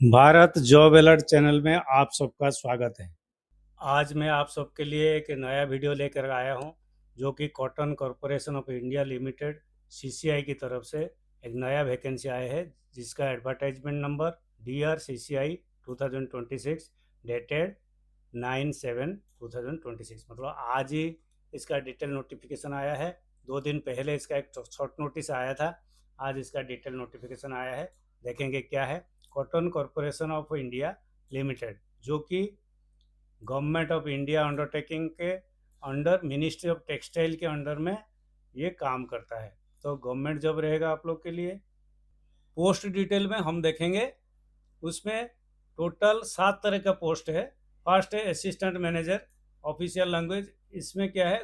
Bharat job alert channel में आप सबका स्वागत है। आज मैं आप सबके लिए एक नया वीडियो लेकर आया हूं, जो कि cotton corporation of India limited CCI की तरफ से एक नया वैकेंसी आया है, जिसका एडवर्टाइजमेंट नंबर DRCCI 2026 डेटेड 9/7/2026, मतलब आज ही इसका डिटेल नोटिफिकेशन आया है। 2 दिन पहले इसका एक शॉर्ट नोटिस आया था, आज इसका डिटेल नोटिफिकेशन आया है। देखेंगे क्या है। Cotton corporation of India limited, जो कि गवर्नमेंट ऑफ इंडिया अंडरटेकिंग के अंडर मिनिस्ट्री ऑफ टेक्सटाइल के अंडर में ये काम करता है। तो गवर्नमेंट जॉब रहेगा आप लोग के लिए। पोस्ट डिटेल में हम देखेंगे, उसमें टोटल 7 तरह का पोस्ट है। फर्स्ट है असिस्टेंट मैनेजर ऑफिशियल लैंग्वेज। इसमें क्या है,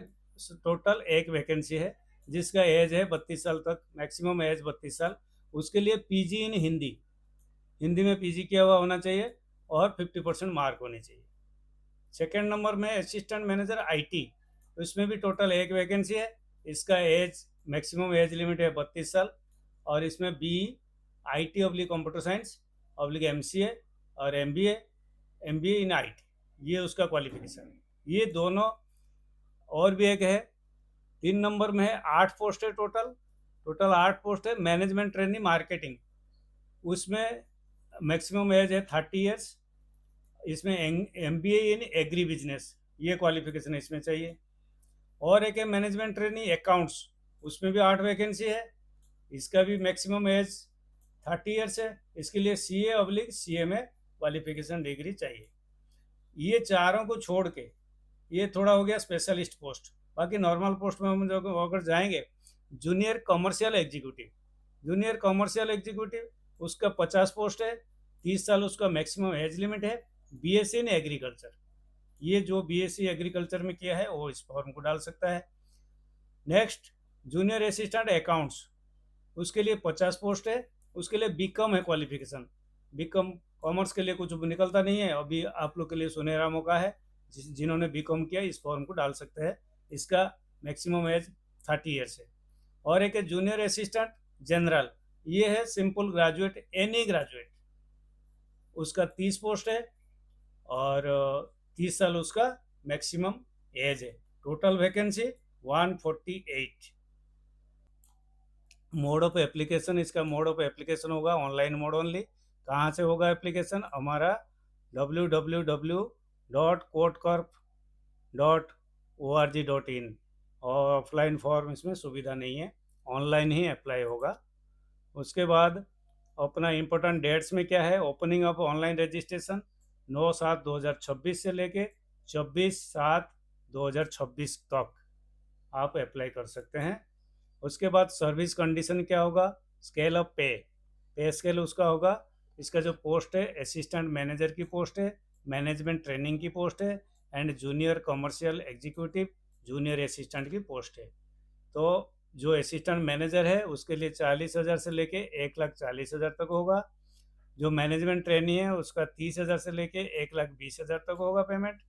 टोटल एक वैकेंसी है, जिसका एज है 32 साल तक, मैक्सिमम एज 32 साल। उसके लिए पीजी इन हिंदी में पीजी किया हुआ होना चाहिए और 50% मार्क होनी चाहिए। सेकेंड नंबर में असिस्टेंट मैनेजर आईटी, उसमें भी टोटल एक वैकेंसी है। इसका एज मैक्सिमम एज लिमिट है 32 साल, और इसमें B IT oblique computer science oblique MCA और MBA इन IT, ये उसका क्वालिफिकेशन है। ये दोनों। और भी एक है, 3 नंबर में है 8 पोस्ट है टोटल 8 पोस्ट है मैनेजमेंट ट्रेनिंग मार्केटिंग। उसमें मैक्सिमम एज है 30 ईयर्स। इसमें MBA इन एग्री बिजनेस, ये क्वालिफिकेशन इसमें चाहिए। और एक है मैनेजमेंट ट्रेनिंग अकाउंट्स, उसमें भी 8 वैकेंसी है। इसका भी मैक्सिमम एज 30 ईयर्स है। इसके लिए CA/CA में क्वालिफिकेशन डिग्री चाहिए। ये चारों को छोड़ के ये थोड़ा हो गया स्पेशलिस्ट पोस्ट। बाकी नॉर्मल पोस्ट में हम जो अगर जाएंगे, जूनियर कमर्शियल एग्जीक्यूटिव उसका 50 पोस्ट है। 30 साल उसका मैक्सिमम एज लिमिट है। BSc इन एग्रीकल्चर, ये जो BSc एग्रीकल्चर में किया है वो इस फॉर्म को डाल सकता है। नेक्स्ट, जूनियर असिस्टेंट अकाउंट्स, उसके लिए 50 पोस्ट है। उसके लिए बीकॉम है क्वालिफिकेशन। बीकॉम कॉमर्स के लिए कुछ निकलता नहीं है, अभी आप लोग के लिए सुनहरा मौका है। जिन्होंने बीकॉम किया इस फॉर्म को डाल सकते हैं। इसका मैक्सिमम एज 30 ईयर्स है। और एक है जूनियर असिस्टेंट जनरल, ये है सिंपल ग्रेजुएट, एनी ग्रेजुएट, उसका 30 पोस्ट है और 30 साल उसका मैक्सिमम एज है। Total vacancy 148। Mode of application, इसका मोड ऑफ एप्लीकेशन होगा ऑनलाइन मोड ओनली। कहाँ से होगा एप्लीकेशन? हमारा www.codecorp.org.in, और ऑफलाइन फॉर्म इसमें सुविधा नहीं है, ऑनलाइन ही अप्लाई होगा। उसके बाद अपना इम्पोर्टेंट डेट्स में क्या है, ओपनिंग ऑफ ऑनलाइन रजिस्ट्रेशन 9/7/2026 से लेके 24/7/2026 तक आप अप्लाई कर सकते हैं। उसके बाद सर्विस कंडीशन क्या होगा, स्केल ऑफ पे स्केल उसका होगा। इसका जो पोस्ट है असिस्टेंट मैनेजर की पोस्ट है, मैनेजमेंट ट्रेनिंग की पोस्ट है, and junior commercial executive junior assistant की पोस्ट है। तो जो असिस्टेंट मैनेजर है उसके लिए 40,000 से लेके 1,40,000 तक होगा। जो मैनेजमेंट ट्रेनी है उसका 30,000 से लेके 1,20,000 तक होगा पेमेंट।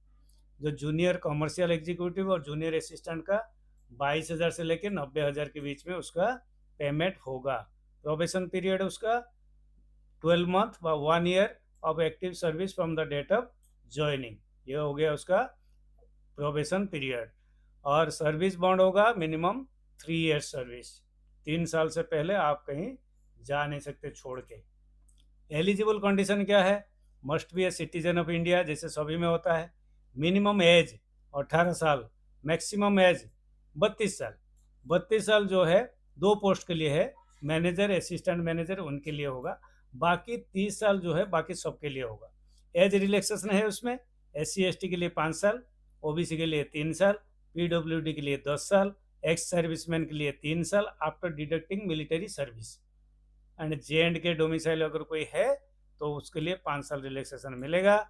जो जूनियर कमर्शियल एग्जीक्यूटिव और जूनियर असिस्टेंट का 22,000 से लेके 90,000 के बीच में उसका पेमेंट होगा। प्रोबेशन पीरियड उसका 12 मंथ व 1 year of active service from the date of joining, ये हो गया उसका प्रोबेशन पीरियड। और सर्विस बॉन्ड होगा मिनिमम 3 ईयर्स सर्विस, 3 साल से पहले आप कहीं जा नहीं सकते छोड़ के। एलिजिबल कंडीशन क्या है, must be a citizen of India, जैसे सभी में होता है। मिनिमम एज 18 साल, मैक्सिमम एज 32 साल। 32 साल जो है 2 पोस्ट के लिए है, मैनेजर असिस्टेंट मैनेजर उनके लिए होगा। बाकी 30 साल जो है बाकी सबके लिए होगा। एज रिलैक्सेशन है उसमें, SC/ST के लिए 5 साल, OBC के लिए 3 साल, PWD के लिए 10 साल, एक्स सर्विसमैन के लिए 3 साल after deducting military service, and J&K domicile अगर कोई है तो उसके लिए 5 साल रिलैक्सेशन मिलेगा।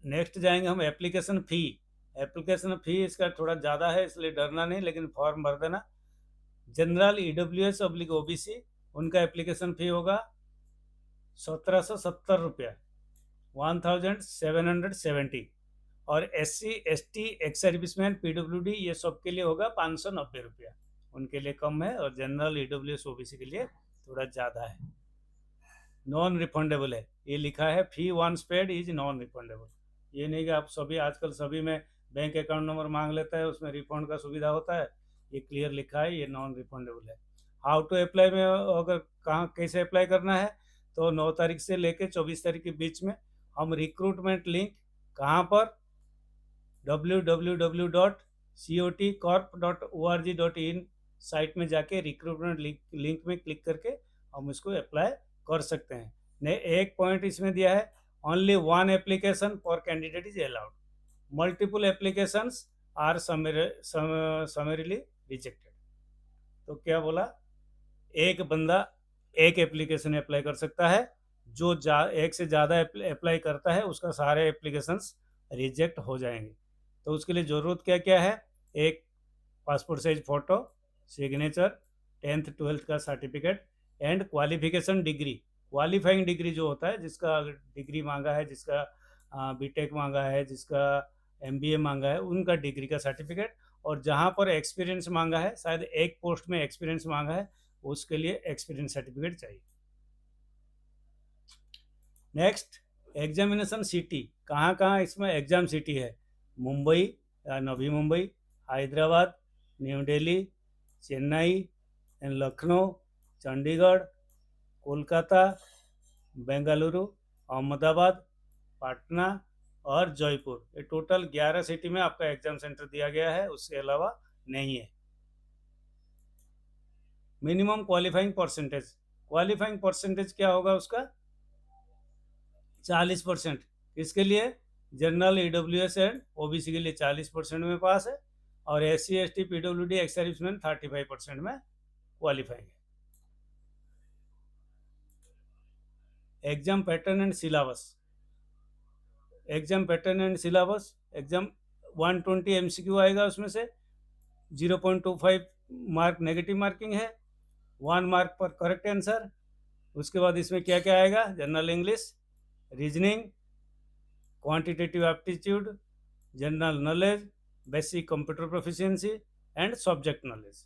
नेक्स्ट जाएंगे हम एप्लीकेशन फ़ी इसका थोड़ा ज़्यादा है, इसलिए डरना नहीं, लेकिन फॉर्म भर देना। जनरल EWS/OBC उनका एप्लीकेशन फ़ी होगा 1,770 रुपया, 1,770। और SC/ST एक्स सर्विसमैन PWD ये सब के लिए होगा 590 रुपया, उनके लिए कम है। और जनरल EWS/OBC के लिए थोड़ा ज़्यादा है। नॉन रिफंडेबल है, ये लिखा है fee once paid is non refundable. ये नहीं कि आप सभी आजकल सभी में बैंक अकाउंट नंबर मांग लेता है, उसमें रिफंड का सुविधा होता है। ये क्लियर लिखा है, ये नॉन रिफंडेबल है। हाउ टू अप्लाई में अगर कहाँ कैसे अप्लाई करना है, तो 9 तारीख से लेकर 24 तारीख के बीच में हम रिक्रूटमेंट लिंक कहाँ पर www.cotcorp.org.in साइट में जाके रिक्रूटमेंट लिंक में क्लिक करके हम इसको अप्लाई कर सकते हैं। ने एक पॉइंट इसमें दिया है, only one application for candidate is allowed, multiple applications are summarily rejected. तो क्या बोला, एक बंदा एक एप्लीकेशन अप्लाई कर सकता है, जो एक से ज़्यादा अप्लाई करता है उसका सारे एप्लीकेशंस रिजेक्ट हो जाएंगे। तो उसके लिए ज़रूरत क्या क्या है, एक passport size photo, signature, 10th 12th का certificate and qualification degree. Qualifying degree जो होता है, जिसका डिग्री मांगा है, जिसका बीटेक मांगा है, जिसका एमबीए मांगा है, उनका डिग्री का सर्टिफिकेट। और जहाँ पर एक्सपीरियंस मांगा है, शायद एक पोस्ट में एक्सपीरियंस मांगा है, उसके लिए एक्सपीरियंस सर्टिफिकेट चाहिए। नेक्स्ट, एग्जामिनेशन सिटी, कहाँ कहाँ इसमें एग्जाम सिटी है, मुंबई या नवी मुंबई, हैदराबाद, न्यू दिल्ली, चेन्नई एंड लखनऊ, चंडीगढ़, कोलकाता, बेंगलुरु, अहमदाबाद, पटना और जयपुर। ये टोटल 11 सिटी में आपका एग्जाम सेंटर दिया गया है, उसके अलावा नहीं है। Minimum qualifying percentage, qualifying percentage क्या होगा उसका, 40%। किसके लिए, जनरल, ईडब्ल्यूएस एंड ओबीसी के लिए 40% में पास है, और SC ST PWD ex serviceman 35% में क्वालिफाइंग है। Exam pattern and syllabus, exam pattern and syllabus, exam 120 MCQ आएगा, उसमें से 0.25 मार्क नेगेटिव मार्किंग है, 1 मार्क पर करेक्ट आंसर। उसके बाद इसमें क्या क्या आएगा, general English, reasoning, quantitative aptitude, general knowledge, basic computer proficiency and subject knowledge.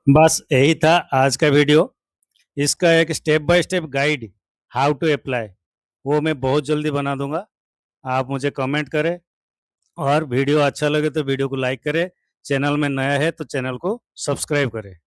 बस यही था आज का वीडियो। इसका एक step by step guide how to apply वो मैं बहुत जल्दी बना दूंगा। आप मुझे कमेंट करें, और वीडियो अच्छा लगे तो वीडियो को लाइक करें, चैनल में नया है तो चैनल को सब्सक्राइब करें।